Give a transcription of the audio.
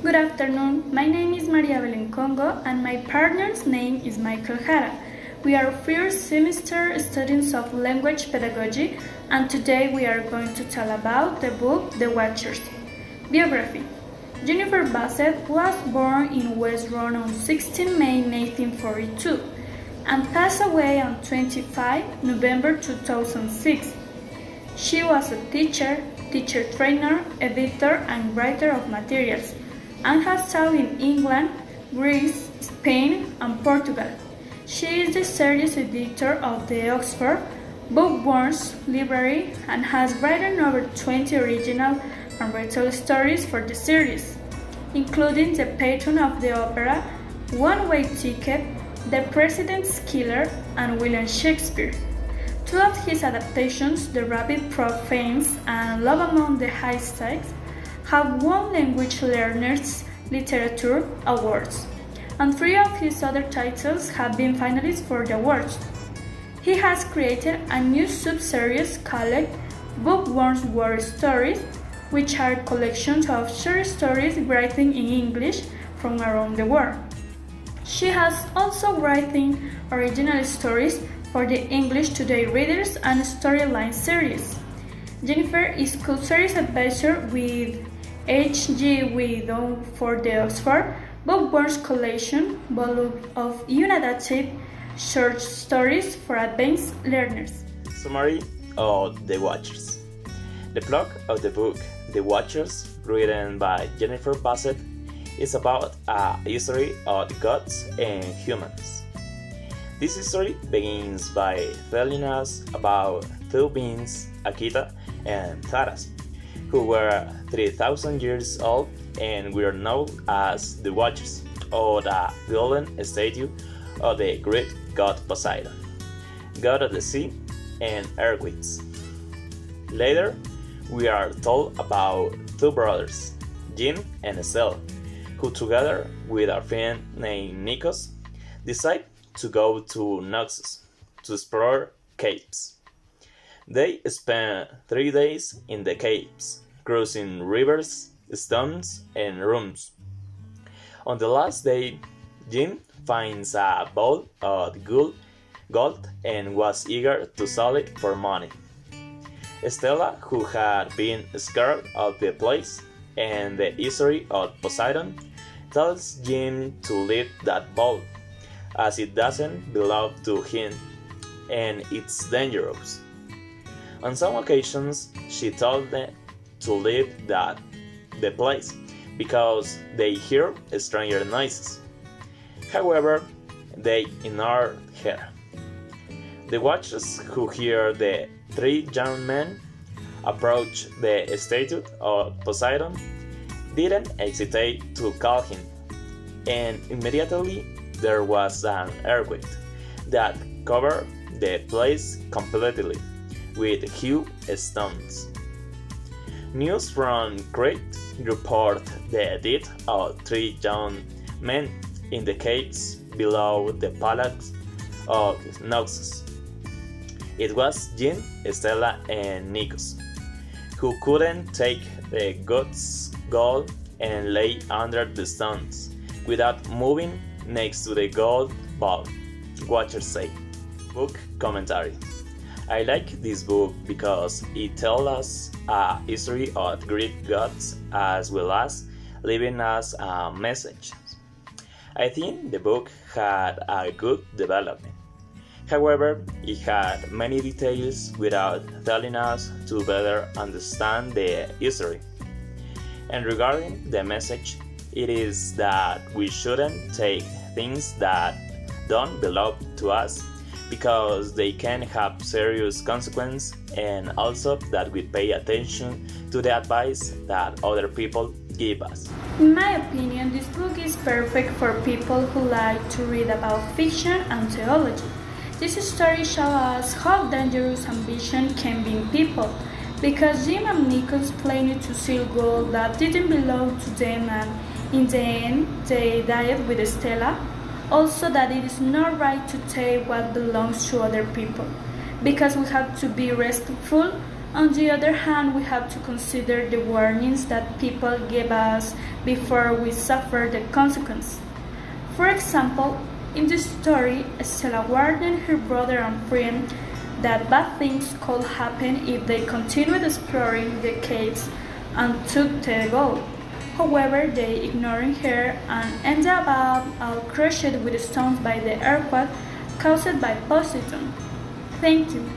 Good afternoon, my name is María Belén Congo and my partner's name is Michael Jara. We are first semester students of language pedagogy and today we are going to tell about the book The Watchers. Biography. Jennifer Bassett was born in West Rome on 16 May 1942 and passed away on 25 November 2006. She was a teacher trainer, editor and writer of materials and has taught in England, Greece, Spain and Portugal. She is the series editor of the Oxford Bookworms Library and has written over 20 original and retold stories for the series, including The Patron of the Opera, One Way Ticket, The President's Killer, and William Shakespeare. Two of his adaptations, The Rabbit Profanes and Love Among the Haystacks, have won Language Learners' Literature Awards, and three of his other titles have been finalists for the awards. He has created a new sub-series called Bookworms War Stories, which are collections of short stories written in English from around the world. She has also written original stories for the English Today readers and Storyline series. Jennifer is co-series advisor with H.G. Widow for the Oxford Bookworms Collection volume of unadapted short stories for advanced learners. Summary of The Watchers. The plot of the book The Watchers, written by Jennifer Bassett, is about a history of gods and humans. This history begins by telling us about two beings, Akita and Taras, who were 3,000 years old and were known as the Watchers, or the golden statue of the Greek god Poseidon, god of the sea and earthquakes. Later, we are told about two brothers, Jim and Estelle, who together with a friend named Nikos decide to go to Naxos to explore caves. They spend 3 days in the caves, crossing rivers, stones, and rooms. On the last day, Jim finds a bowl of gold and was eager to sell it for money. Stella, who had been scared of the place and the history of Poseidon, tells Jim to leave that bowl, as it doesn't belong to him and it's dangerous. On some occasions, she told them to leave the place because they hear stranger noises. However, they ignore her. The watchers who hear the three young men approach the statue of Poseidon didn't hesitate to call him, and immediately there was an earthquake that covered the place completely with huge stones. News from Crete report the death of three young men in the caves below the palace of Naxos. It was Jim, Stella, and Nikos, who couldn't take the god's gold and lay under the stones without moving next to the gold ball, Watchers say. Book commentary. I like this book because it tells us a history of Greek gods as well as leaving us a message. I think the book had a good development. However, it had many details without telling us to better understand the history. And regarding the message, it is that we shouldn't take things that don't belong to us because they can have serious consequences, and also that we pay attention to the advice that other people give us. In my opinion, this book is perfect for people who like to read about fiction and theology. This story shows us how dangerous ambition can be in people, because Jim and Nikos planned to steal gold that didn't belong to them, and in the end they died with Stella. Also, that it is not right to take what belongs to other people, because we have to be respectful On the other hand, we have to consider the warnings that people give us before we suffer the consequence. For example, in the story, Stella warned her brother and friend that bad things could happen if they continued exploring the caves and took the gold. However, they ignored her and ended up all crushed with stones by the earthquake caused by Poseidon. Thank you.